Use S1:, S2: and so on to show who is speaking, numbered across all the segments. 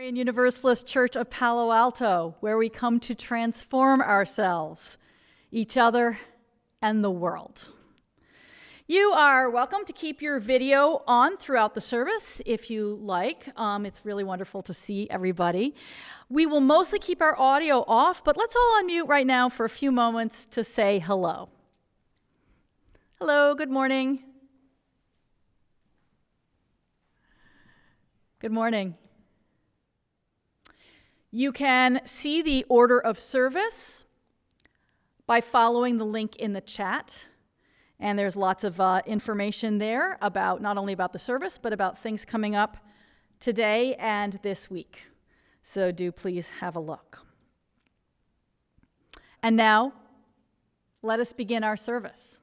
S1: Universalist Church of Palo Alto, where we come to transform ourselves, each other, and the world. You are welcome to keep your video on throughout the service if you like. It's really wonderful to see everybody. We will mostly keep our audio off, but let's all unmute right now for a few moments to say hello. Hello, good morning. Good morning. You can see the order of service by following the link in the chat. And there's lots of information there about not only about the service, but about things coming up today and this week. So do please have a look. And now, let us begin our service.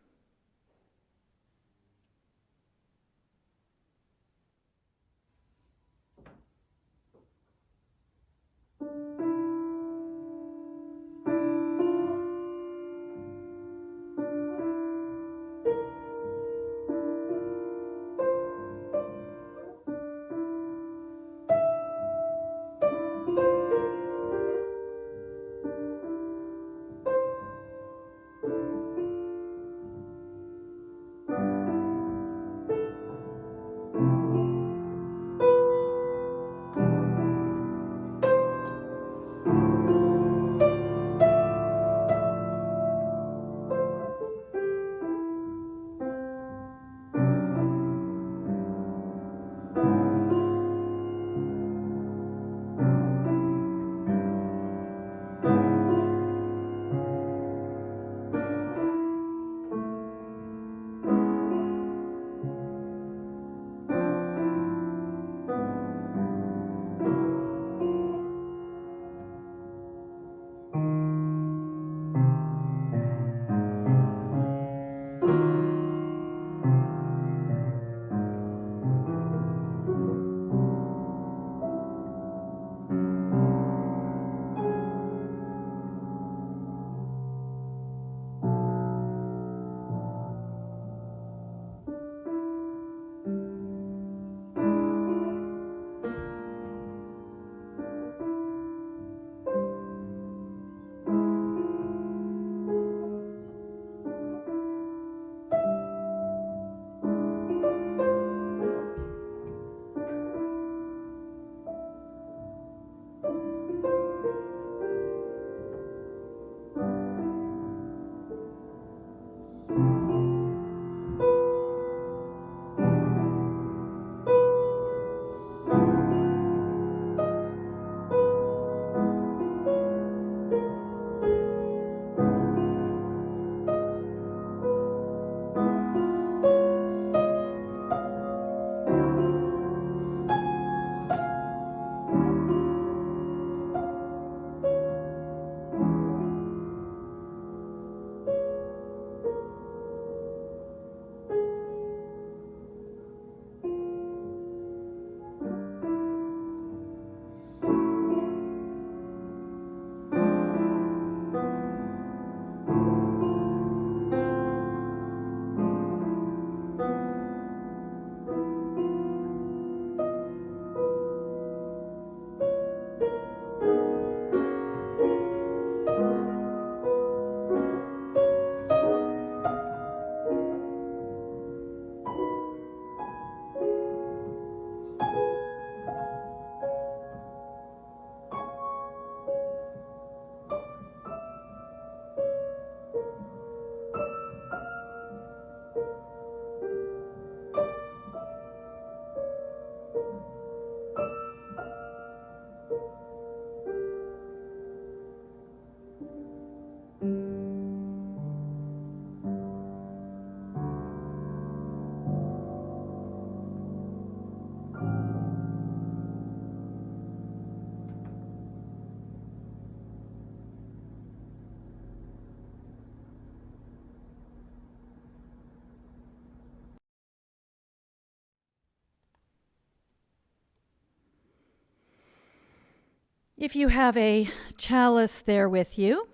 S1: If you have a chalice there with you,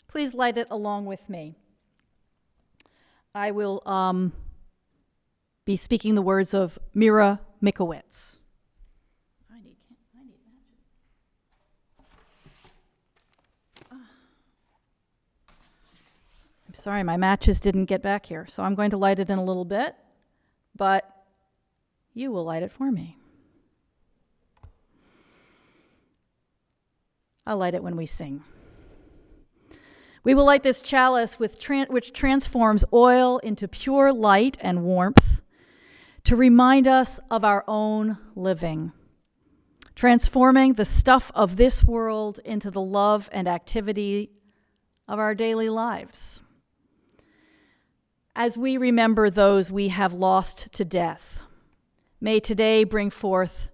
S1: please light it along with me. I will be speaking the words of Mira Mikowicz. I need matches. Sorry, my matches didn't get back here, so I'm going to light it in a little bit, but you will light it for me. I'll light it when we sing. We will light this chalice which transforms oil into pure light and warmth to remind us of our own living, transforming the stuff of this world into the love and activity of our daily lives. As we remember those we have lost to death, may today bring forth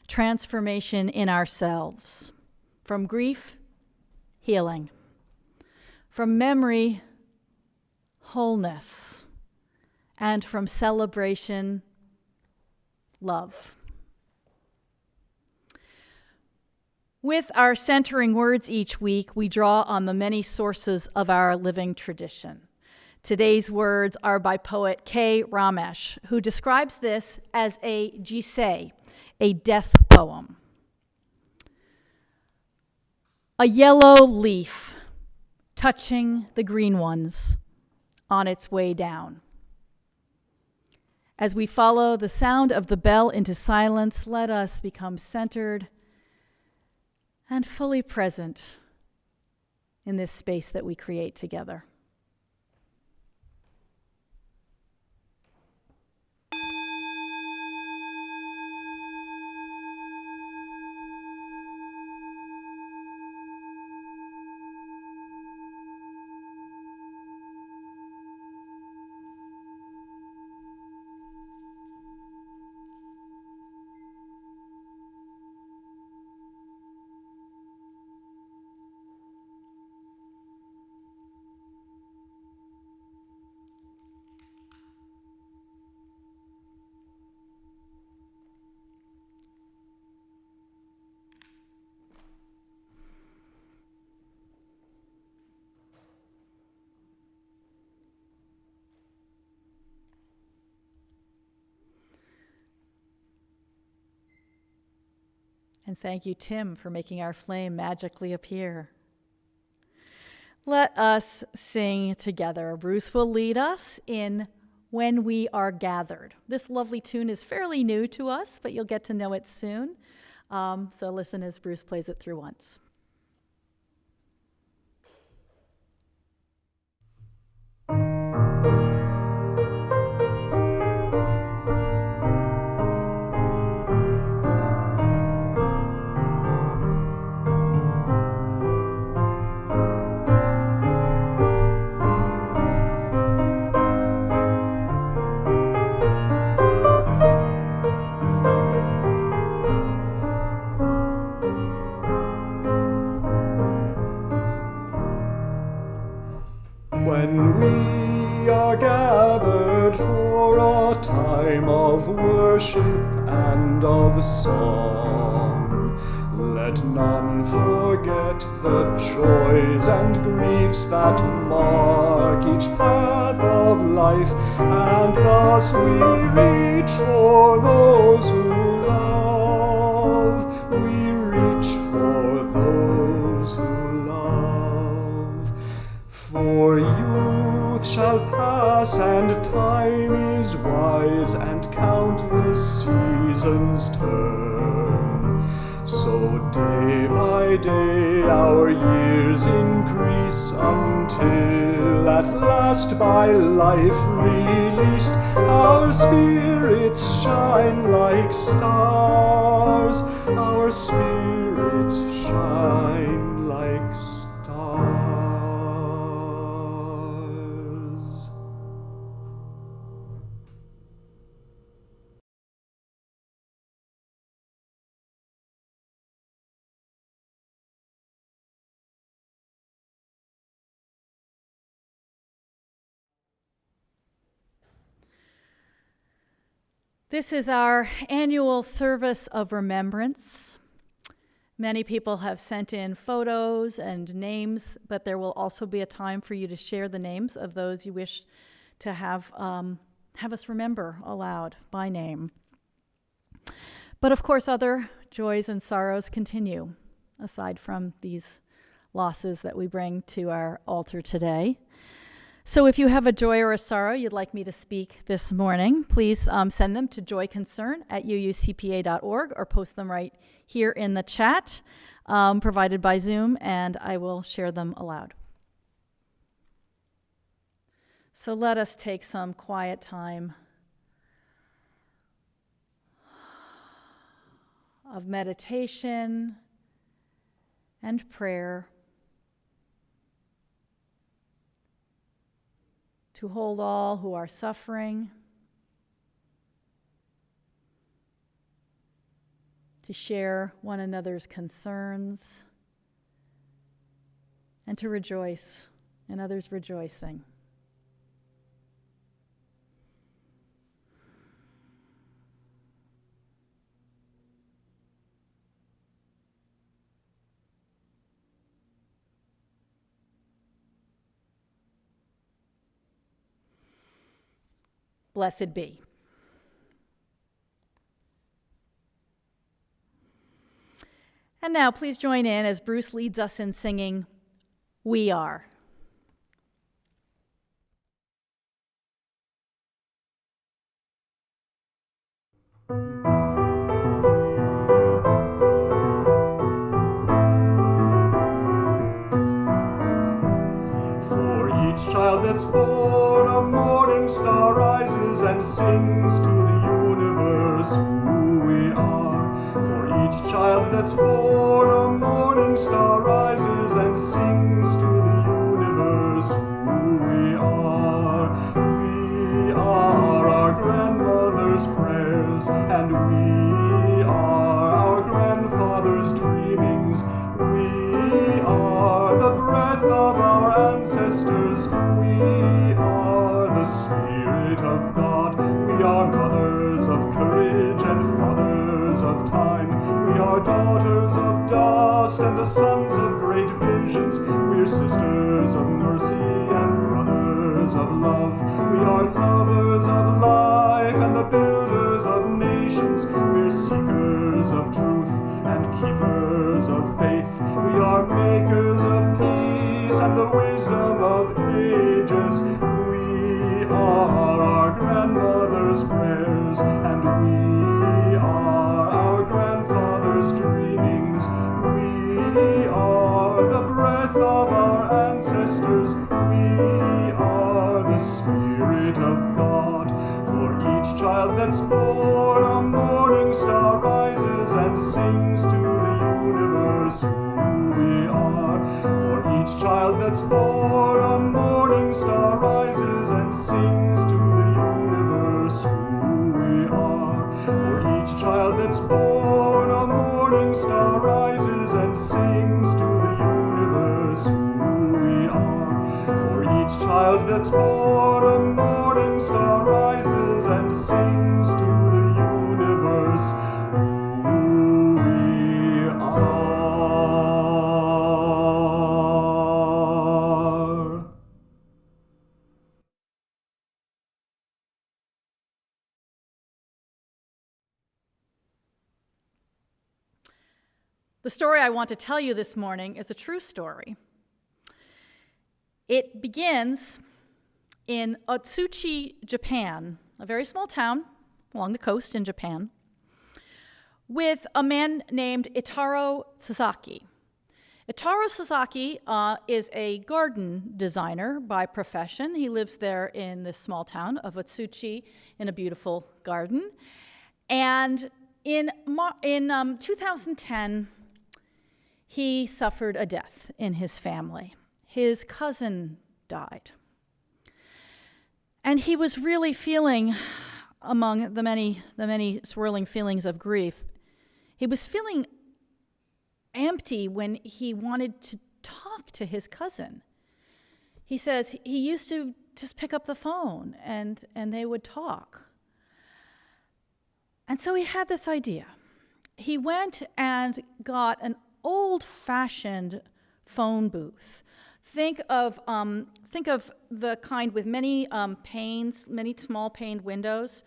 S1: transformation in ourselves, from grief, healing, from memory, wholeness, and from celebration, love. With our centering words each week, we draw on the many sources of our living tradition. Today's words are by poet K. Ramesh, who describes this as a jisei, a death poem. A yellow leaf touching the green ones on its way down. As we follow the sound of the bell into silence, let us become centered and fully present in this space that we create together. And thank you, Tim, for making our flame magically appear. Let us sing together. Bruce will lead us in When We Are Gathered. This lovely tune is fairly new to us, but you'll get to know it soon. So listen as Bruce plays it through once.
S2: When we are gathered for a time of worship and of song, let none forget the joys and griefs that mark each path of life, and thus we reach for those who love. We reach for those who love. For youth shall pass, and time is wise, and countless seasons turn. So day by day our years increase, until at last by life released, our spirits shine like stars. Our spirits shine like stars.
S1: This is our annual service of remembrance. Many people have sent in photos and names, but there will also be a time for you to share the names of those you wish to have us remember aloud by name. But of course, other joys and sorrows continue, aside from these losses that we bring to our altar today. So if you have a joy or a sorrow you'd like me to speak this morning, please send them to joyconcern@uucpa.org or post them right here in the chat provided by Zoom, and I will share them aloud. So let us take some quiet time of meditation and prayer to hold all who are suffering, to share one another's concerns, and to rejoice in others' rejoicing. Blessed be. And now please join in as Bruce leads us in singing, "We Are."
S2: For each child that's born, a morning star rises and sings to the universe who we are. For each child that's born, a morning star rises and sings to the universe who we are. We are our grandmother's prayers, and we are our grandfather's dreamings. We are the breath of our ancestors. We are the Spirit of God. We are mothers of courage and fathers of time. We are daughters of dust and the sons of great visions. We're sisters of mercy and brothers of love. We are lovers of life and the builders of nations. We're seekers of truth and keepers of faith. We are makers of peace and the wisdom of ages. We are our grandmother's prayers, and we are our grandfather's dreamings. We are the breath of our ancestors. We are the Spirit of God. For each child that's born, a morning star rises and sings to the universe who we are. For each child that's born, a morning star rises and sings to the universe who we are. For each child that's born, a morning star rises and sings to the universe who we are. For each child that's born, a morning star rises and sings to the universe who we are.
S1: The story I want to tell you this morning is a true story. It begins in Ōtsuchi, Japan, a very small town along the coast in Japan, with a man named Itaru Sasaki. Itaru Sasaki is a garden designer by profession. He lives there in this small town of Ōtsuchi in a beautiful garden. And in 2010, he suffered a death in his family. His cousin died. And he was really feeling, among the many swirling feelings of grief, he was feeling empty when he wanted to talk to his cousin. He says he used to just pick up the phone and they would talk. And so he had this idea. He went and got an old-fashioned phone booth. Think of the kind with many panes, many small paned windows.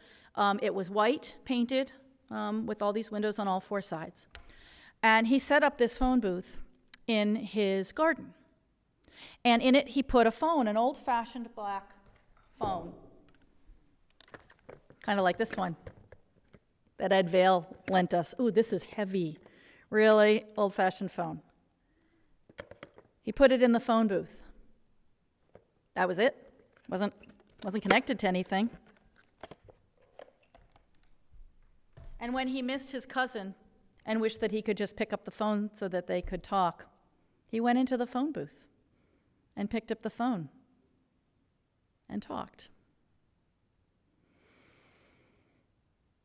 S1: It was white painted with all these windows on all four sides. And he set up this phone booth in his garden. And in it, he put a phone, an old-fashioned black phone, kind of like this one that Ed Vail lent us. Ooh, this is heavy. Really old-fashioned phone. He put it in the phone booth. That was it. Wasn't connected to anything. And when he missed his cousin and wished that he could just pick up the phone so that they could talk, he went into the phone booth and picked up the phone and talked.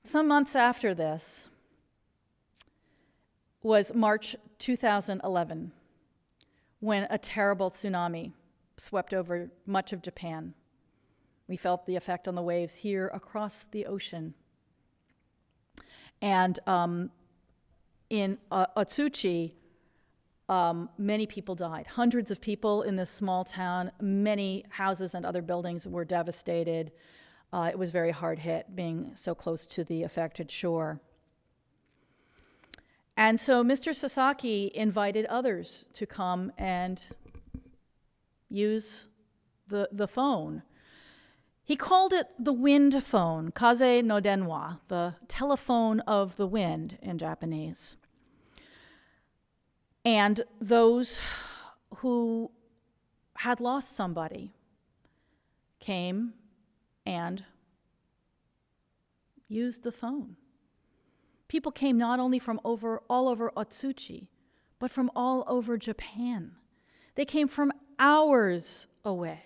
S1: Some months after this was March 2011, when a terrible tsunami swept over much of Japan. We felt the effect on the waves here across the ocean. And in Ōtsuchi, many people died. Hundreds of people in this small town. Many houses and other buildings were devastated. It was very hard hit, being so close to the affected shore. And so Mr. Sasaki invited others to come and use the phone. He called it the wind phone, kaze no denwa, the telephone of the wind in Japanese. And those who had lost somebody came and used the phone. People came not only from all over Ōtsuchi, but from all over Japan. They came from hours away.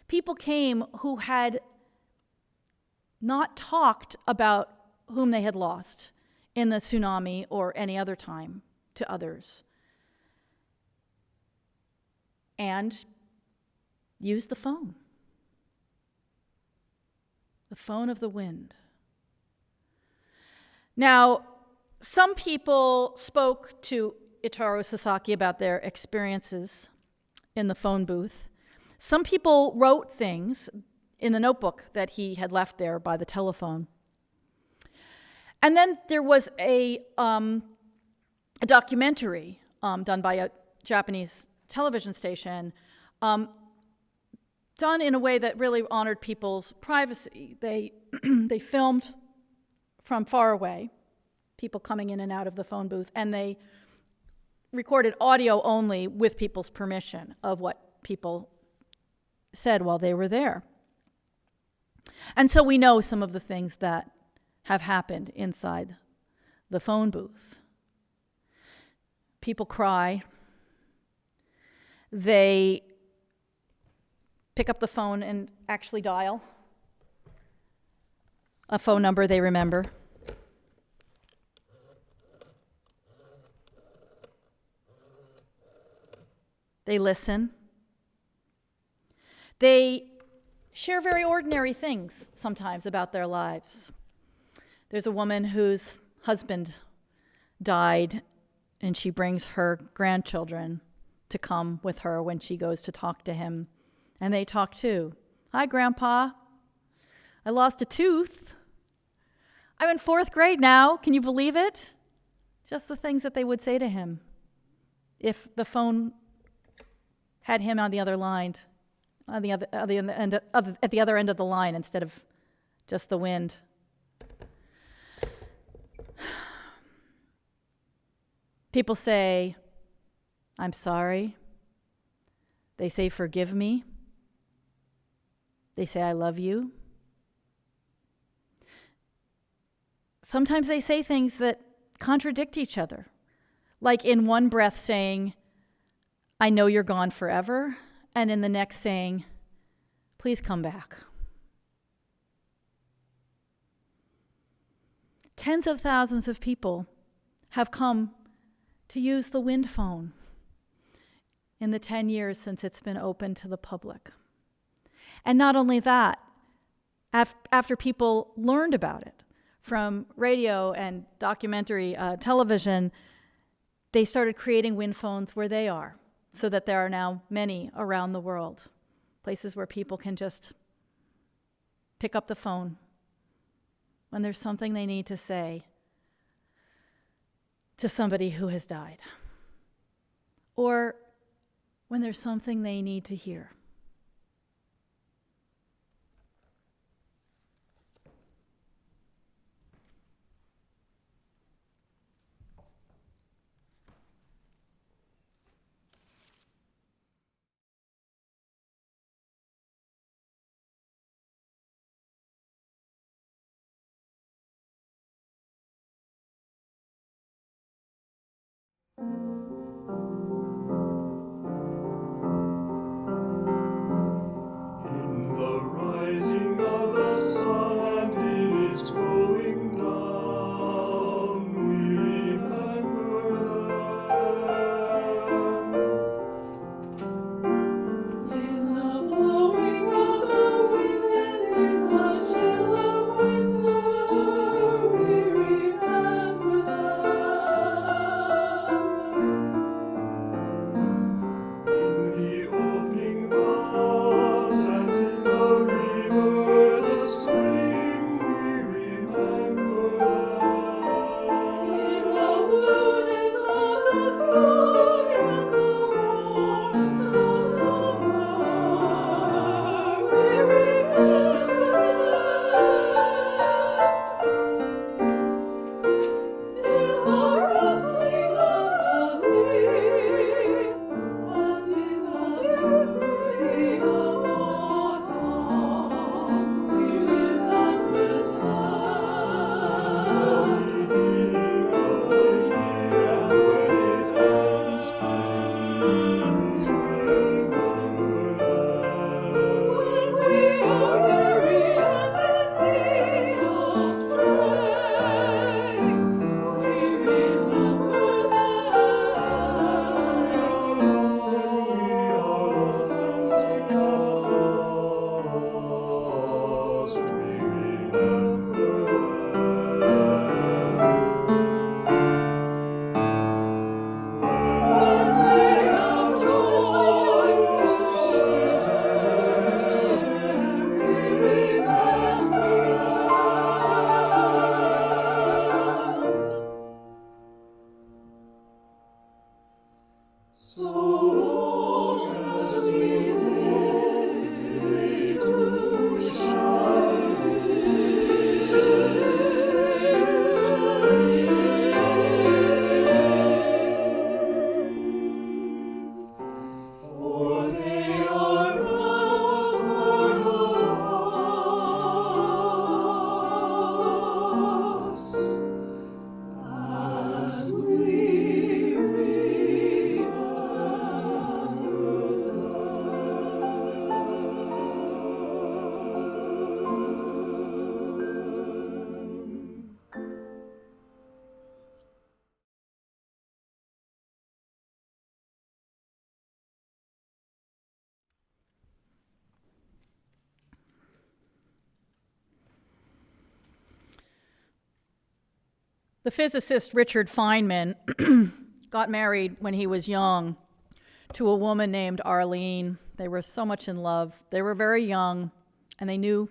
S1: People came who had not talked about whom they had lost in the tsunami or any other time to others, and used the phone of the wind. Now, some people spoke to Itaru Sasaki about their experiences in the phone booth. Some people wrote things in the notebook that he had left there by the telephone. And then there was a documentary done by a Japanese television station, done in a way that really honored people's privacy. They filmed from far away, people coming in and out of the phone booth, and they recorded audio only with people's permission of what people said while they were there. And so we know some of the things that have happened inside the phone booth. People cry. They pick up the phone and actually dial a phone number they remember. They listen. They share very ordinary things sometimes about their lives. There's a woman whose husband died, and she brings her grandchildren to come with her when she goes to talk to him. And they talk too. Hi, Grandpa. I lost a tooth. I'm in 4th grade now. Can you believe it? Just the things that they would say to him if the phone had him on the other line, at the other end of the line instead of just the wind. People say, I'm sorry. They say, forgive me. They say, I love you. Sometimes they say things that contradict each other, like in one breath saying, I know you're gone forever, and in the next saying, please come back. Tens of thousands of people have come to use the wind phone in the 10 years since it's been open to the public. And not only that, after people learned about it from radio and documentary television, they started creating wind phones where they are, so that there are now many around the world, places where people can just pick up the phone when there's something they need to say to somebody who has died. Or when there's something they need to hear.
S2: In the rising of the sun and in its going down, we remember them. In the blowing of the wind and in the chill of winter, we remember them. In the opening buds and in the rebirth of spring, we remember them. In the blueness of the sky and the warmth of summer, we remember them. In the rustling of the leaves and in the beauty of autumn, we remember them. The beginning of the year and when it ends, we remember them. When we are weary and in need of strength, we remember them. When we are lost and sick at last, we remember them. When we have joys to share, we remember them. So long as we live to shine, for they are now part of us, as we
S1: The physicist Richard Feynman got married when he was young to a woman named Arlene. They were so much in love. They were very young, and they knew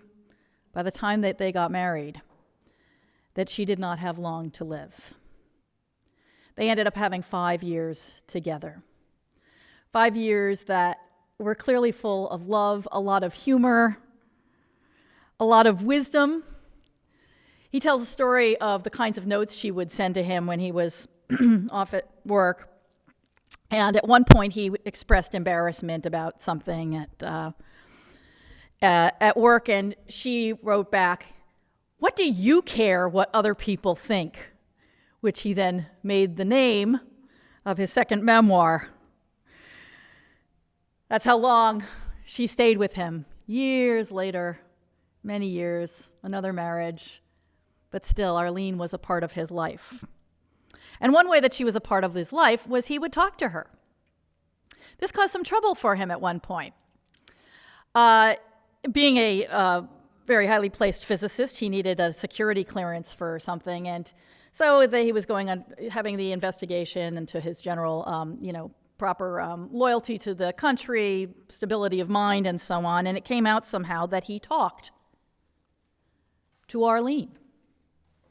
S1: by the time that they got married that she did not have long to live. They ended up having 5 years together. 5 years that were clearly full of love, a lot of humor, a lot of wisdom. He tells a story of the kinds of notes she would send to him when he was off at work. And at one point, he expressed embarrassment about something at work, and she wrote back, "What do you care what other people think?" Which he then made the name of his second memoir. That's how long she stayed with him. Years later, many years, another marriage. But still, Arlene was a part of his life. And one way that she was a part of his life was he would talk to her. This caused some trouble for him at one point. Being a very highly placed physicist, he needed a security clearance for something, and so he was going on having the investigation into his general, proper loyalty to the country, stability of mind, and so on. And it came out somehow that he talked to Arlene,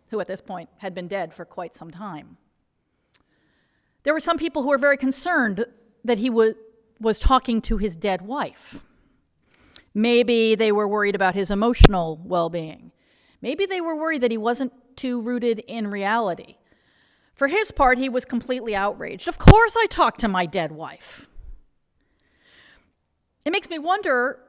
S1: who at this point had been dead for quite some time. There were some people who were very concerned that he would was talking to his dead wife. Maybe they were worried about his emotional well-being. Maybe they were worried that he wasn't too rooted in reality. For his part, he was completely outraged. Of course I talked to my dead wife. It makes me wonder,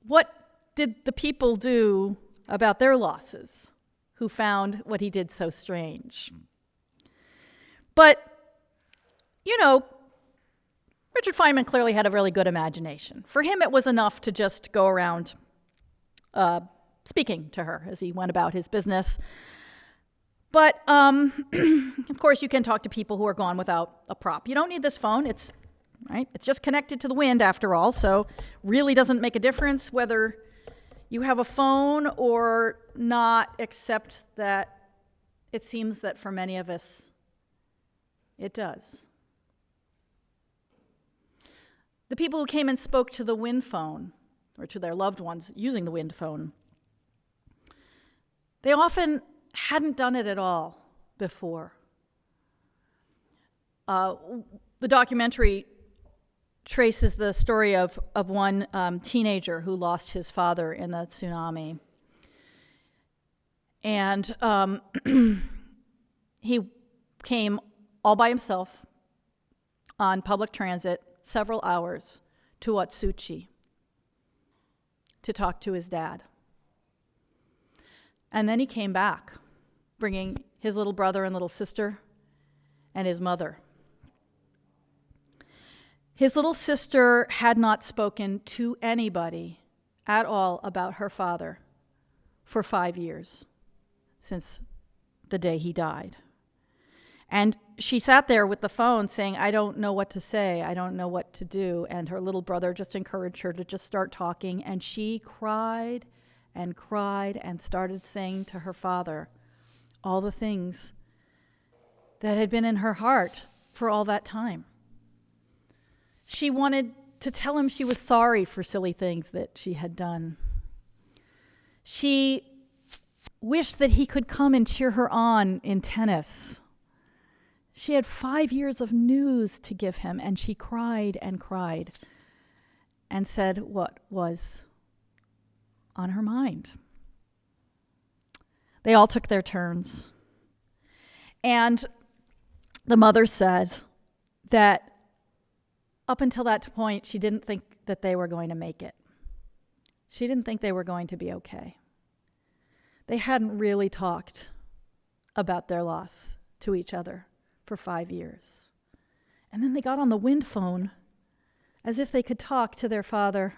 S1: what did the people do about their losses who found what he did so strange? But, Richard Feynman clearly had a really good imagination. For him, it was enough to just go around speaking to her as he went about his business. But, of course, you can talk to people who are gone without a prop. You don't need this phone. It's just connected to the wind, after all, so really doesn't make a difference whether you have a phone or not, except that it seems that for many of us, it does. The people who came and spoke to the wind phone, or to their loved ones using the wind phone, they often hadn't done it at all before. The documentary traces the story of one teenager who lost his father in the tsunami. And he came all by himself on public transit, several hours, to Ōtsuchi to talk to his dad. And then he came back, bringing his little brother and little sister and his mother. His little sister had not spoken to anybody at all about her father for 5 years, since the day he died. And she sat there with the phone saying, I don't know what to say, I don't know what to do. And her little brother just encouraged her to just start talking. And she cried and started saying to her father all the things that had been in her heart for all that time. She wanted to tell him she was sorry for silly things that she had done. She wished that he could come and cheer her on in tennis. She had 5 years of news to give him, and she cried and said what was on her mind. They all took their turns. And the mother said that up until that point, she didn't think that they were going to make it. She didn't think they were going to be okay. They hadn't really talked about their loss to each other for 5 years. And then they got on the wind phone as if they could talk to their father,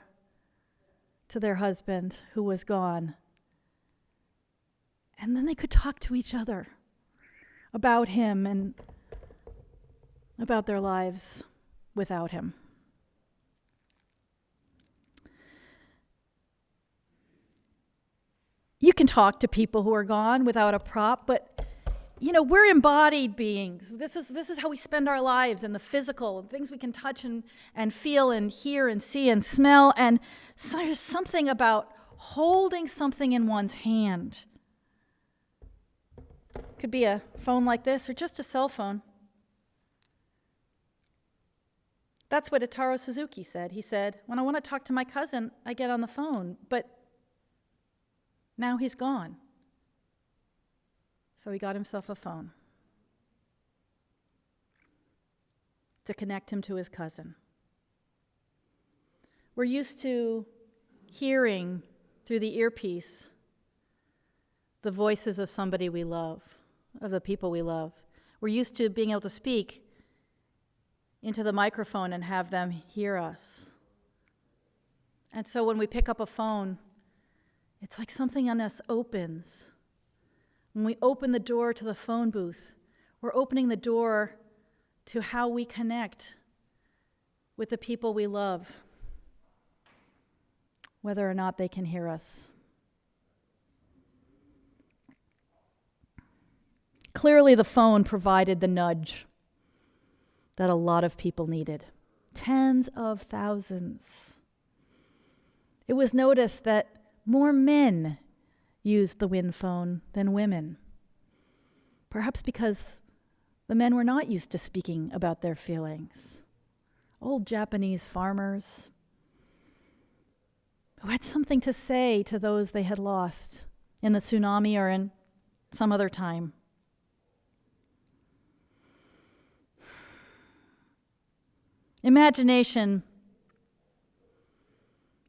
S1: to their husband who was gone. And then they could talk to each other about him and about their lives without him. You can talk to people who are gone without a prop, but we're embodied beings. This is how we spend our lives in the physical, things we can touch and feel and hear and see and smell. And so there's something about holding something in one's hand. It could be a phone like this or just a cell phone. That's what Itaru Sasaki said. He said, when I want to talk to my cousin, I get on the phone, but now he's gone. So he got himself a phone to connect him to his cousin. We're used to hearing through the earpiece the voices of somebody we love, of the people we love. We're used to being able to speak into the microphone and have them hear us. And so when we pick up a phone, it's like something in us opens. When we open the door to the phone booth, we're opening the door to how we connect with the people we love, whether or not they can hear us. Clearly, the phone provided the nudge that a lot of people needed. Tens of thousands. It was noticed that more men used the wind phone than women. Perhaps because the men were not used to speaking about their feelings. old Japanese farmers who had something to say to those they had lost in the tsunami or in some other time. Imagination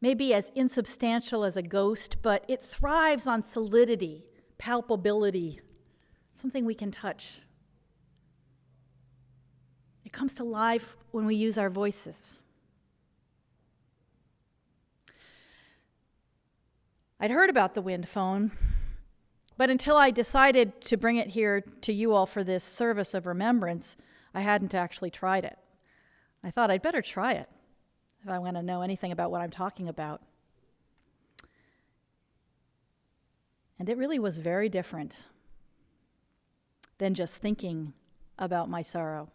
S1: may be as insubstantial as a ghost, but it thrives on solidity, palpability, something we can touch. It comes to life when we use our voices. I'd heard about the wind phone, but until I decided to bring it here to you all for this service of remembrance, I hadn't actually tried it. I thought I'd better try it if I want to know anything about what I'm talking about. And it really was very different than just thinking about my sorrow,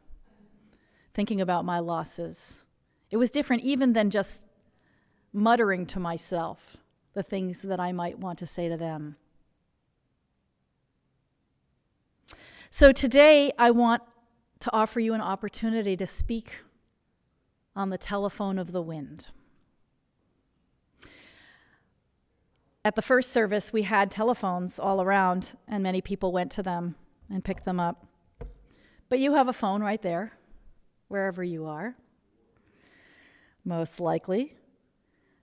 S1: thinking about my losses. It was different even than just muttering to myself the things that I might want to say to them. So today I want to offer you an opportunity to speak on the telephone of the wind. At the first service, we had telephones all around, and many people went to them and picked them up. But you have a phone right there, wherever you are, most likely.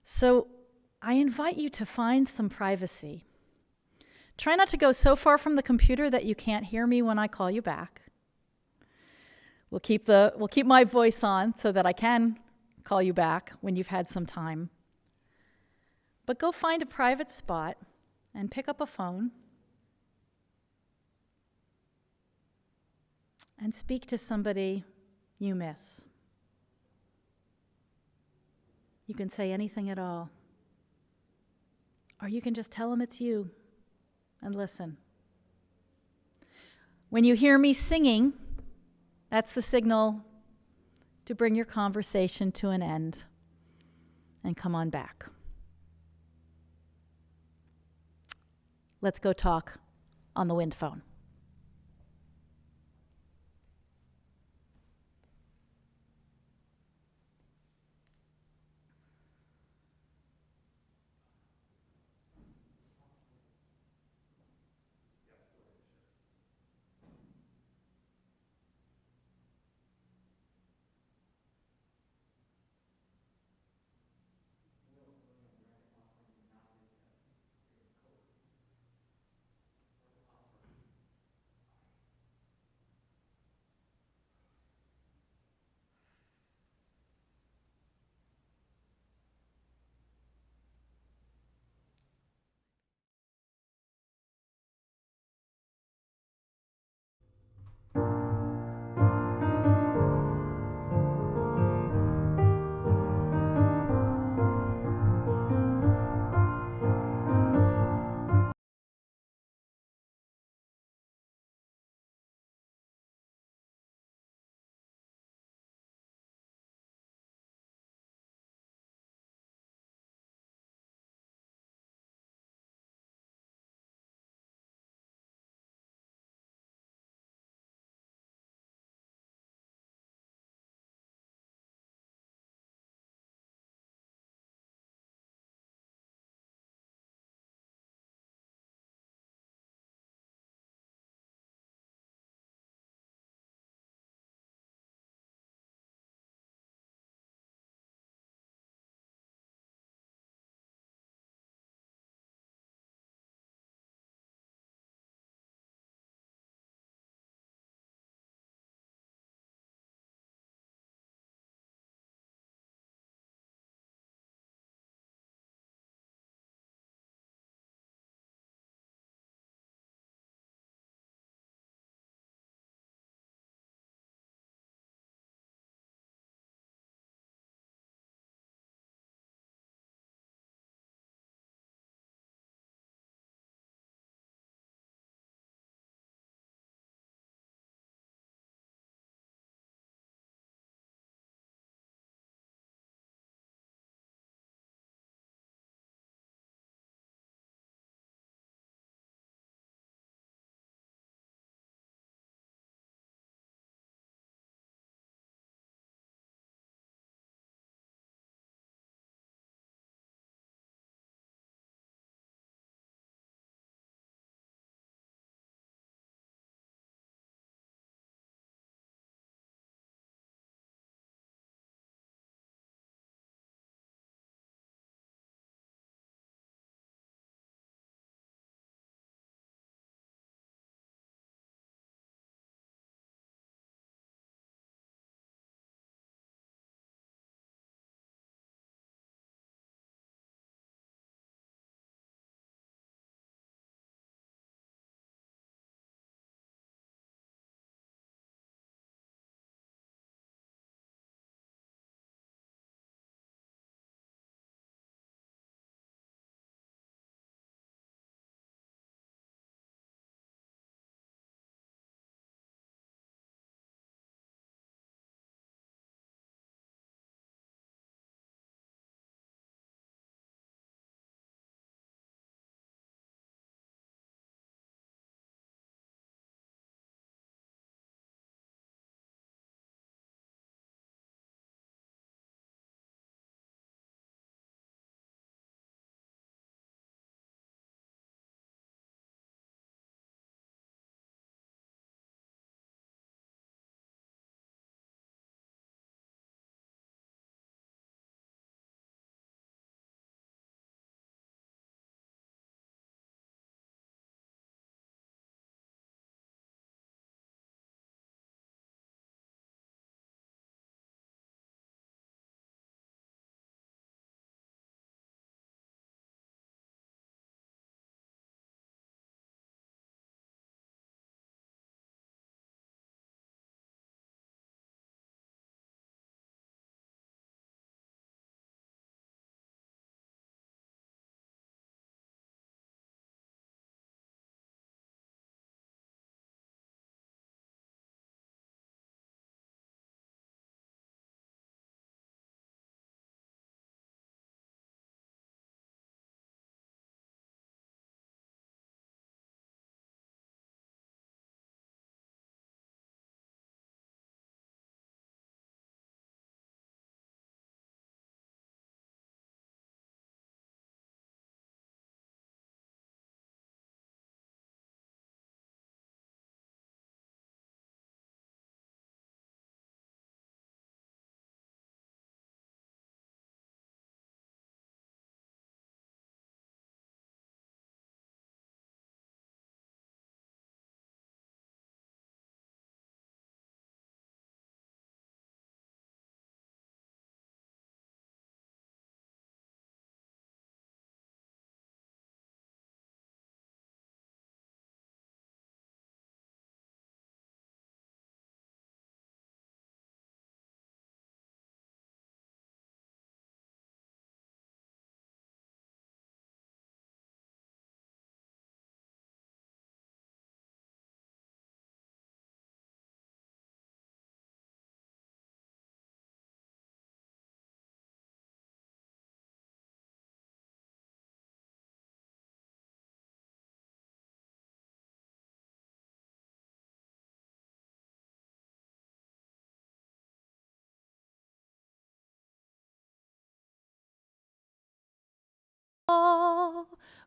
S1: So I invite you to find some privacy. Try not to go so far from the computer that you can't hear me when I call you back. We'll keep my voice on so that I can call you back when you've had some time. But go find a private spot and pick up a phone and speak to somebody you miss. You can say anything at all. Or you can just tell them it's you and listen. When you hear me singing, that's the signal to bring your conversation to an end and come on back. Let's go talk on the wind phone.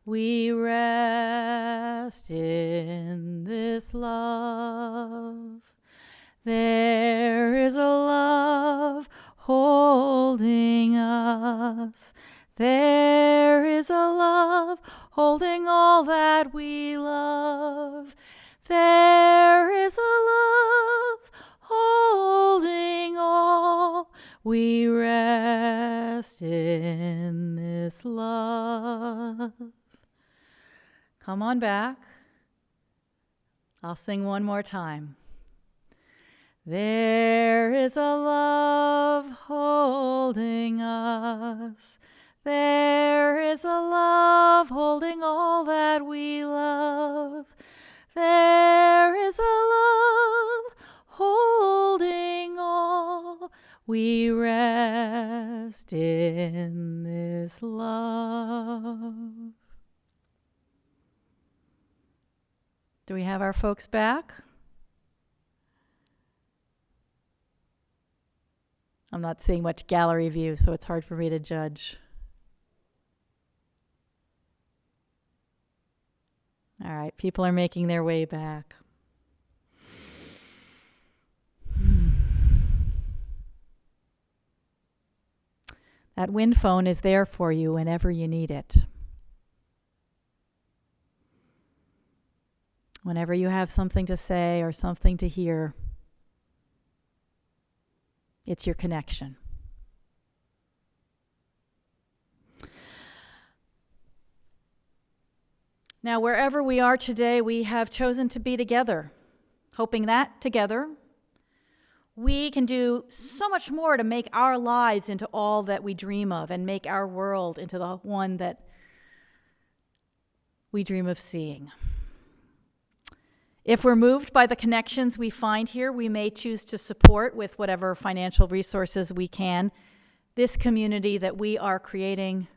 S1: we rest in this love. There is a love holding us. There is a love holding all that we love. There is a love holding all. We rest in this love. Come on back. I'll sing one more time. There is a love holding us. There is a love holding all that we love. There is a love holding all. We rest in this love. Do we have our folks back? I'm not seeing much gallery view, so it's hard for me to judge. All right, people are making their way back. That wind phone is there for you whenever you need it. Whenever you have something to say or something to hear, it's your connection. Now, wherever we are today, we have chosen to be together, hoping that together we can do so much more to make our lives into all that we dream of and make our world into the one that we dream of seeing. If we're moved by the connections we find here, we may choose to support with whatever financial resources we can this community that we are creating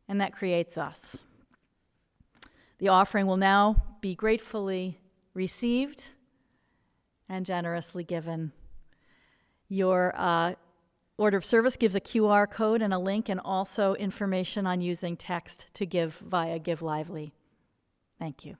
S1: and that creates us. The offering will now be gratefully received and generously given. Your order of service gives a QR code and a link and also information on using text to give via Give Lively. Thank you.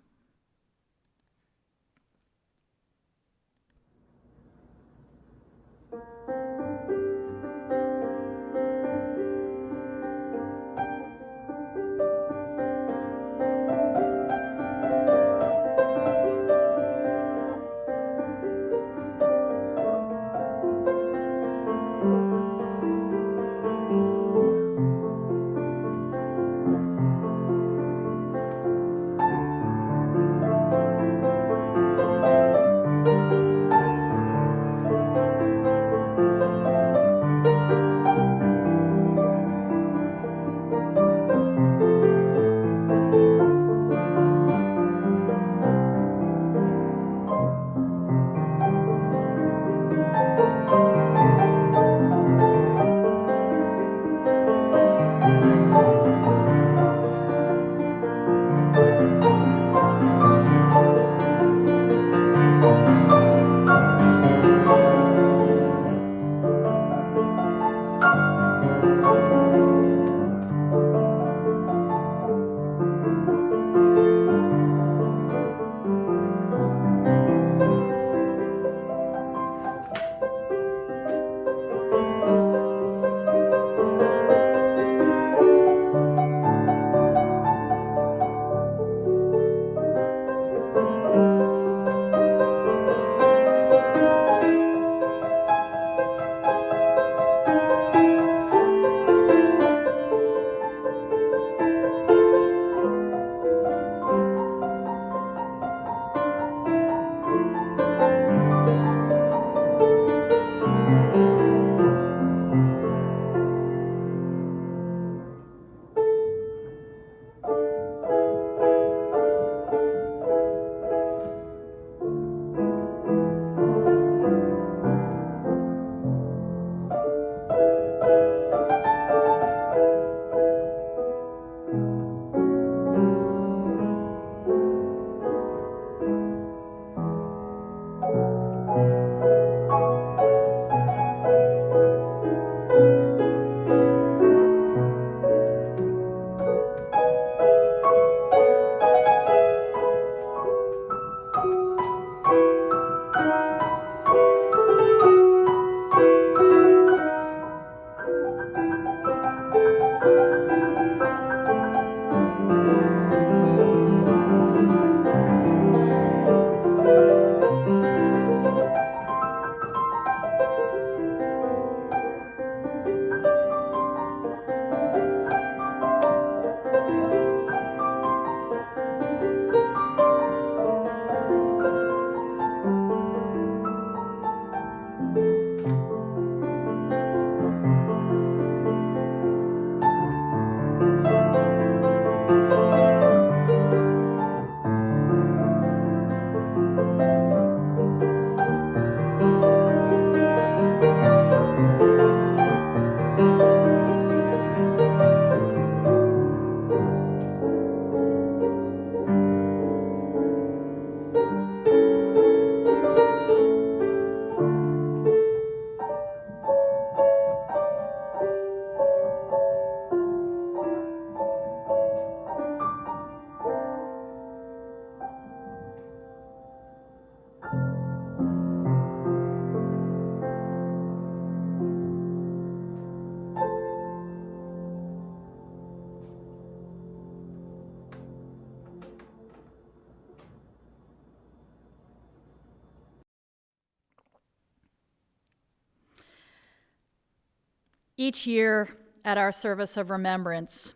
S1: Each year at our service of remembrance,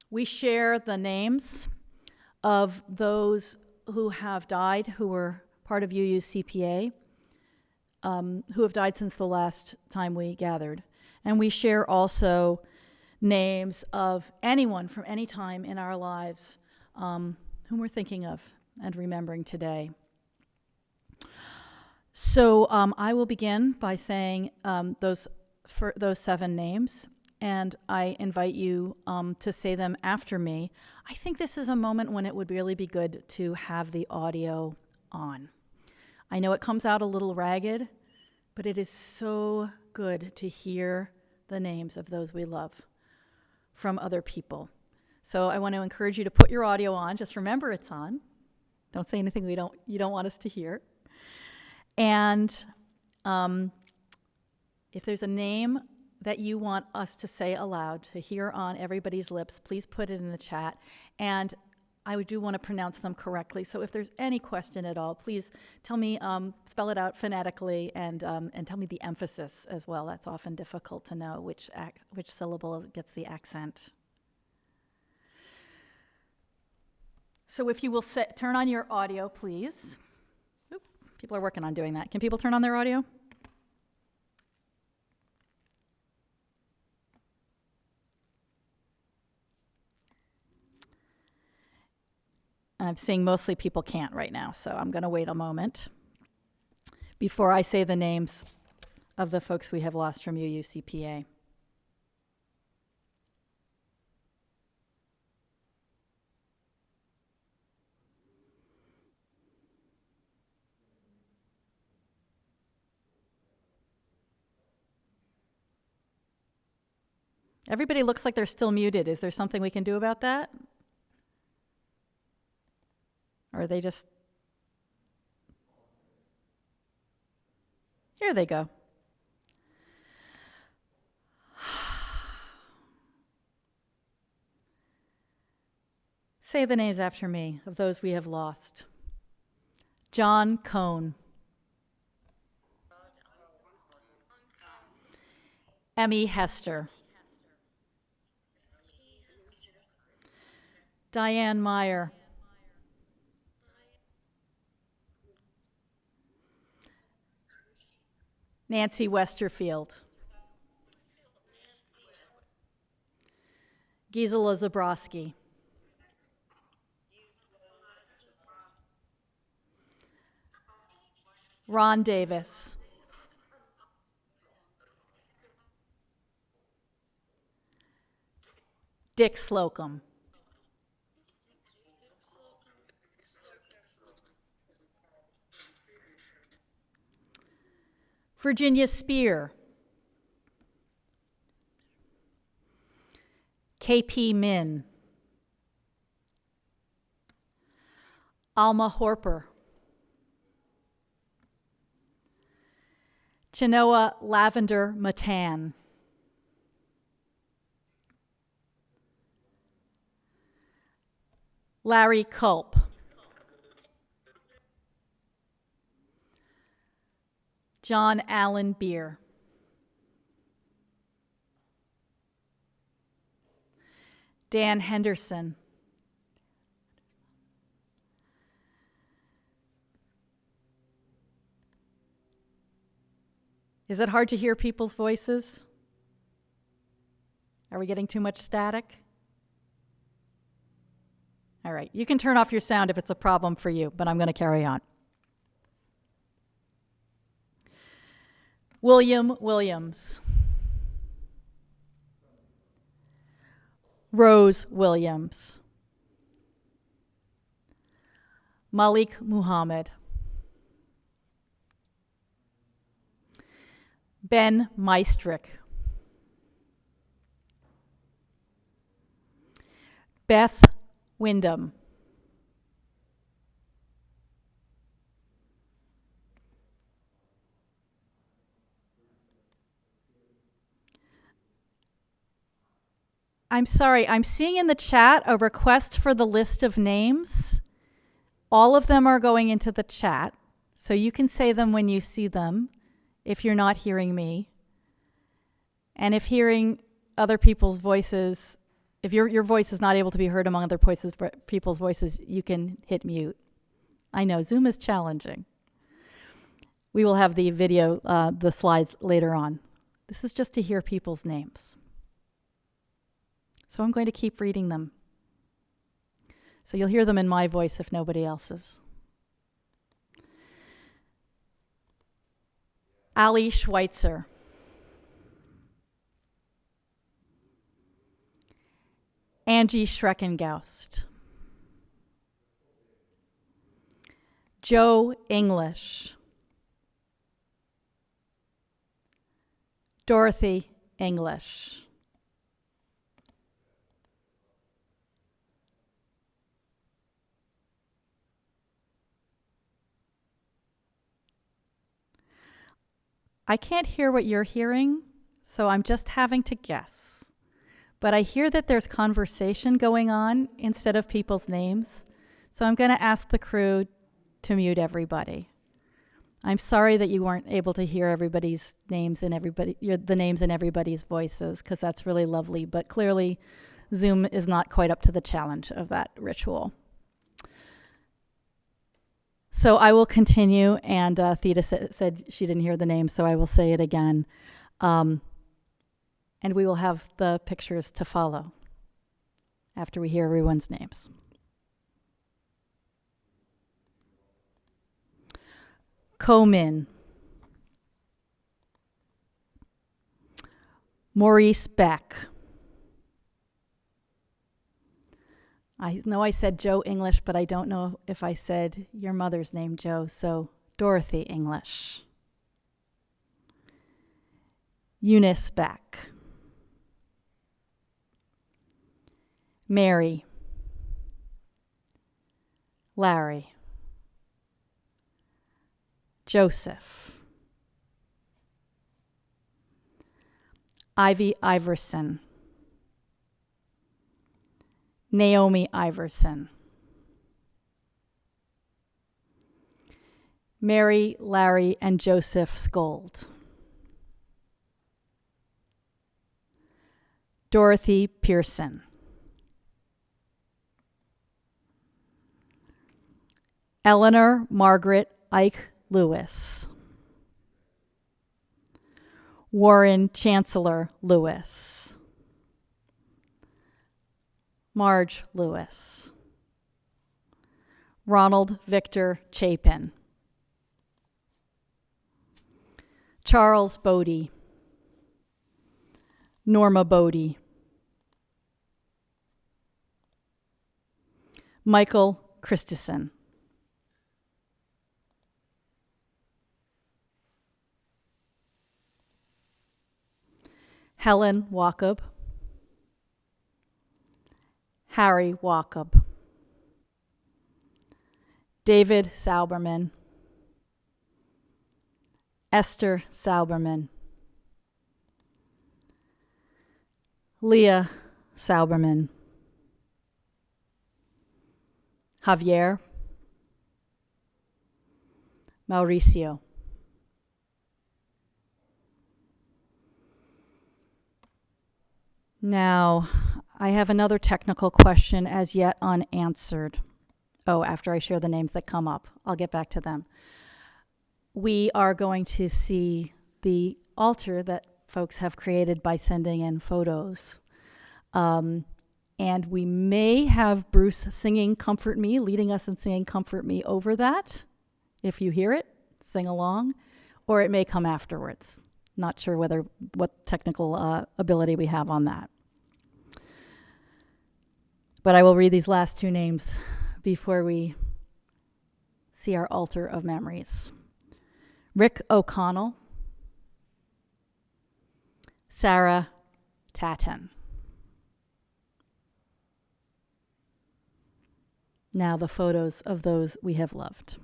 S1: we share the names of those who have died, who were part of UUCPA, who have died since the last time we gathered. And we share also names of anyone from any time in our lives whom we're thinking of and remembering today. So I will begin by saying those 7 names, and I invite you to say them after me. I think this is a moment when it would really be good to have the audio on. I know it comes out a little ragged, but it is so good to hear the names of those we love from other people. So I want to encourage you to put your audio on. Just remember it's on. Don't say anything you don't want us to hear. And if there's a name that you want us to say aloud, to hear on everybody's lips, please put it in the chat. And I do want to pronounce them correctly. So if there's any question at all, please tell me, spell it out phonetically, and tell me the emphasis as well. That's often difficult to know which syllable gets the accent. So if you will turn on your audio, please. Oop, people are working on doing that. Can people turn on their audio? I'm seeing mostly people can't right now, so I'm going to wait a moment before I say the names of the folks we have lost from UUCPA. Everybody looks like they're still muted. Is there something we can do about that? Or are they just... Here they go. Say the names after me of those we have lost. John Cohn. Emmy Hester. Diane Meyer. Nancy Westerfield. Gisela Zabrowski. Ron Davis. Dick Slocum. Virginia Spear. K.P. Min. Alma Horper. Chenoa Lavender Matan. Larry Culp. John Allen Beer. Dan Henderson. Is it hard to hear people's voices? Are we getting too much static? All right, you can turn off your sound if it's a problem for you, but I'm going to carry on. William Williams. Rose Williams. Malik Muhammad. Ben Meistrick. Beth Wyndham. I'm sorry, I'm seeing in the chat a request for the list of names. All of them are going into the chat, so you can say them when you see them if you're not hearing me. And if hearing other people's voices, if your voice is not able to be heard among other people's voices, you can hit mute. I know, Zoom is challenging. We will have the video, the slides later on. This is just to hear people's names. So I'm going to keep reading them. So you'll hear them in my voice if nobody else's. Ali Schweitzer. Angie Schreckengaust. Joe English. Dorothy English. I can't hear what you're hearing, so I'm just having to guess. But I hear that there's conversation going on instead of people's names, so I'm going to ask the crew to mute everybody. I'm sorry that you weren't able to hear everybody's names and the names in everybody's voices, because that's really lovely, but clearly Zoom is not quite up to the challenge of that ritual. So I will continue, and Theta said she didn't hear the name, so I will say it again. And we will have the pictures to follow after we hear everyone's names. Ko-min. Maurice Beck. I know I said Joe English, but I don't know if I said your mother's name, Joe, so Dorothy English. Eunice Beck. Mary. Larry. Joseph. Ivy Iverson. Naomi Iverson. Mary, Larry, and Joseph Skold. Dorothy Pearson. Eleanor Margaret Ike Lewis. Warren Chancellor Lewis. Marge Lewis. Ronald Victor Chapin. Charles Bodie. Norma Bodie. Michael Christensen. Helen Wacob. Harry Wacob. David Sauberman. Esther Sauberman. Leah Sauberman. Javier. Mauricio. Now, I have another technical question as yet unanswered. Oh, after I share the names that come up, I'll get back to them. We are going to see the altar that folks have created by sending in photos. And we may have Bruce singing Comfort Me, leading us in singing Comfort Me over that. If you hear it, sing along, or it may come afterwards. Not sure what technical ability we have on that. But I will read these last two names before we see our altar of memories. Rick O'Connell. Sarah Tatton. Now the photos of those we have loved.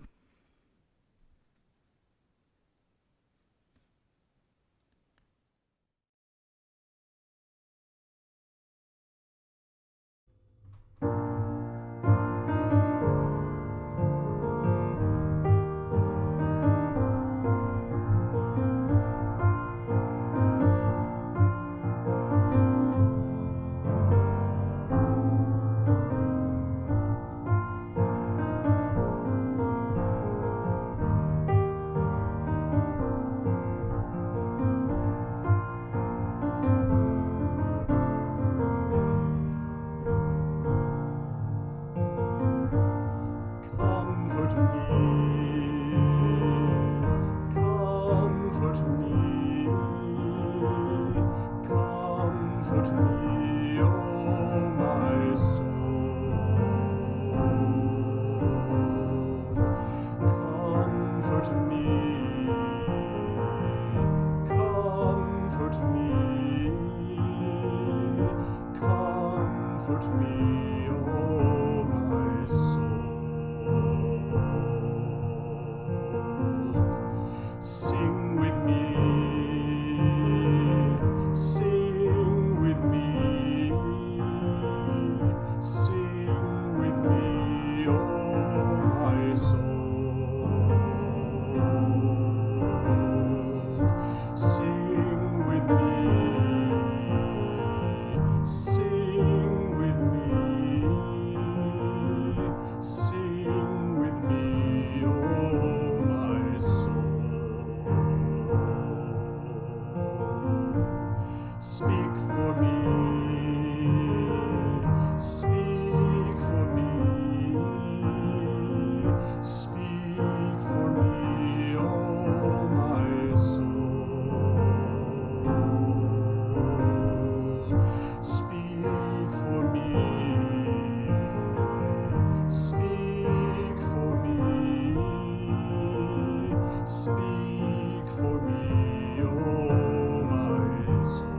S2: for me, oh my soul.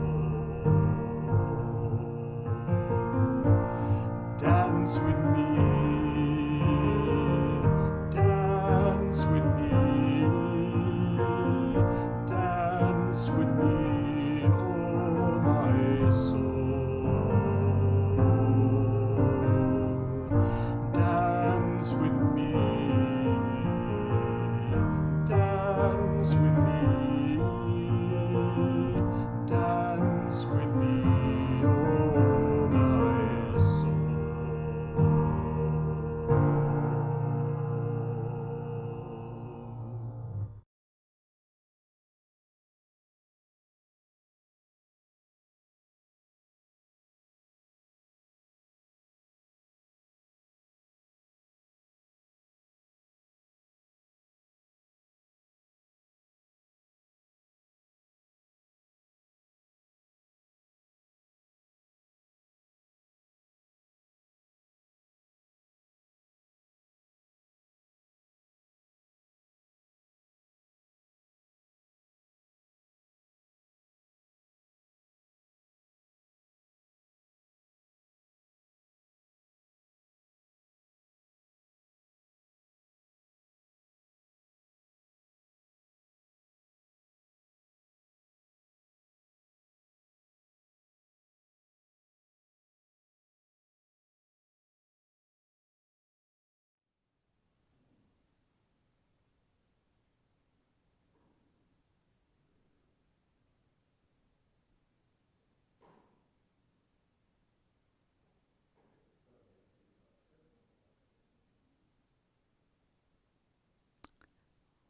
S2: Dance with me, dance with me, dance with me, oh my soul. Dance with me, dance with me, dance with me, oh my soul.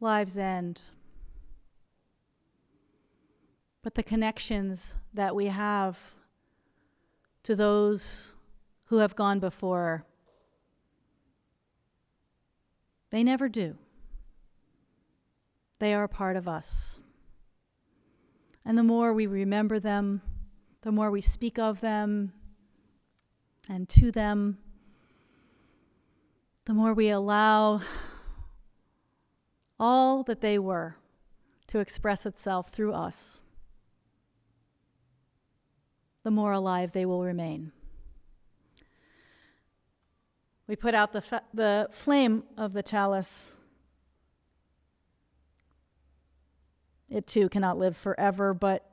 S1: Lives end. But the connections that we have to those who have gone before, they never do. They are a part of us. And the more we remember them, the more we speak of them and to them, the more we allow all that they were to express itself through us, the more alive they will remain. We put out the flame of the chalice. It too cannot live forever, but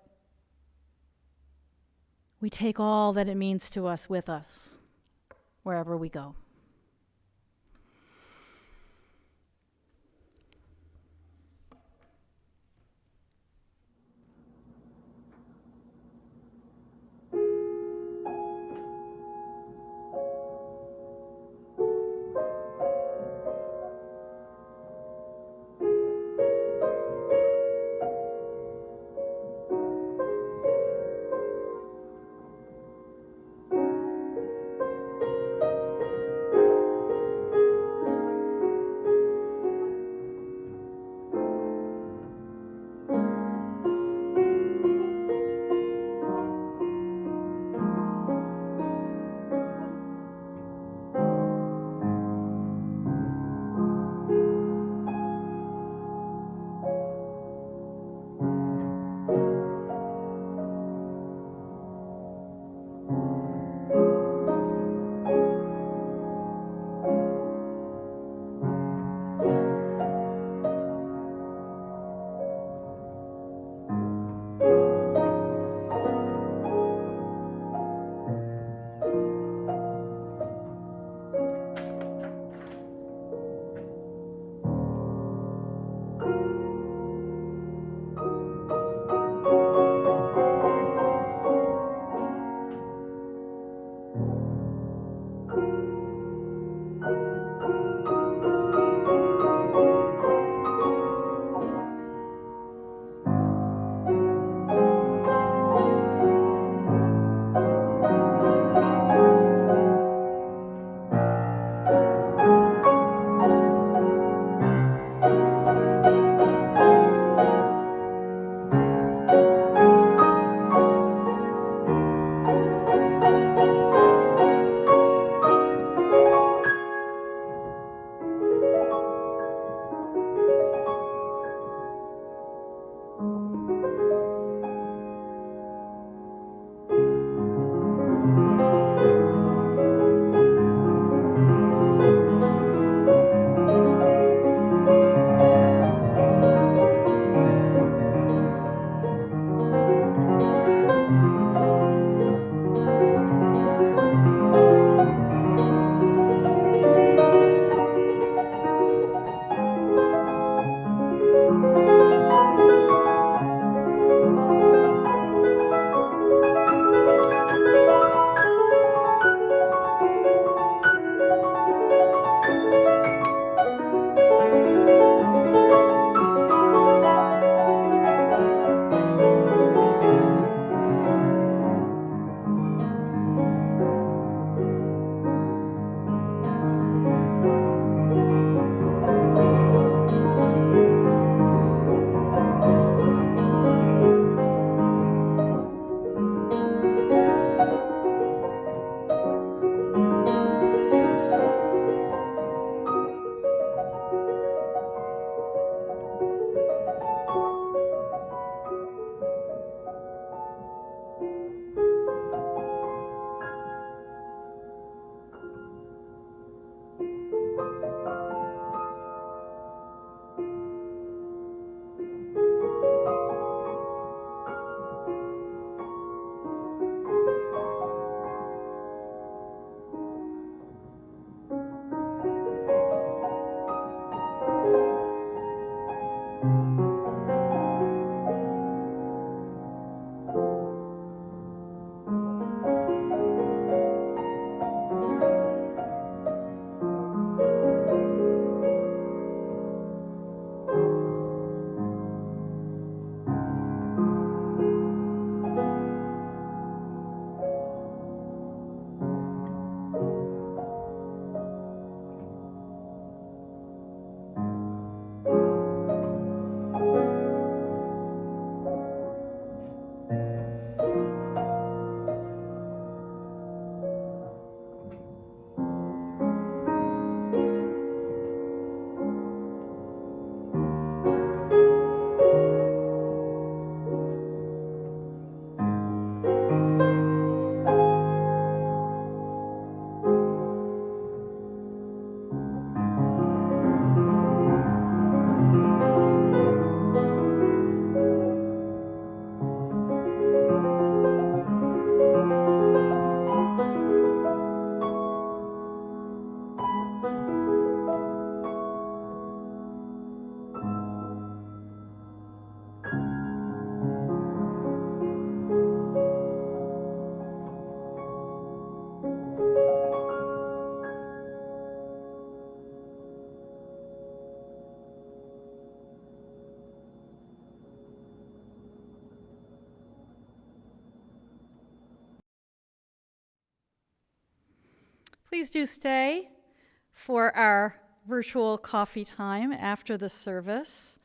S1: we take all that it means to us with us wherever we go. Please do stay for our virtual coffee time after the service,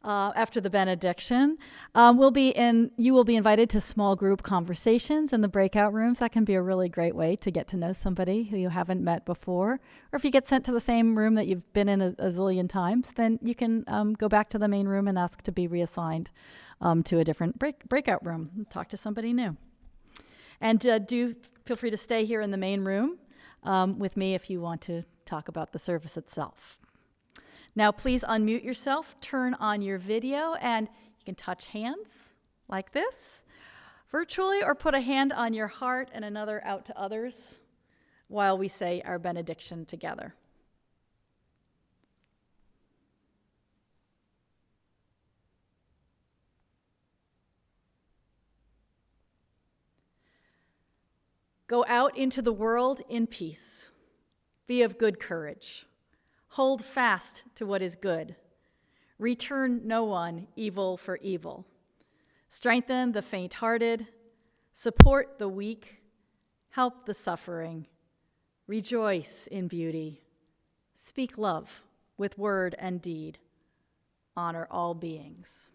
S1: after the benediction. You will be invited to small group conversations in the breakout rooms. That can be a really great way to get to know somebody who you haven't met before. Or if you get sent to the same room that you've been in a zillion times, then you can go back to the main room and ask to be reassigned to a different breakout room and talk to somebody new. And do feel free to stay here in the main room with me if you want to talk about the service itself. Now, please unmute yourself, turn on your video, and you can touch hands like this virtually, or put a hand on your heart and another out to others while we say our benediction together. Go out into the world in peace. Be of good courage. Hold fast to what is good. Return no one evil for evil. Strengthen the faint-hearted. Support the weak. Help the suffering. Rejoice in beauty. Speak love with word and deed. Honor all beings.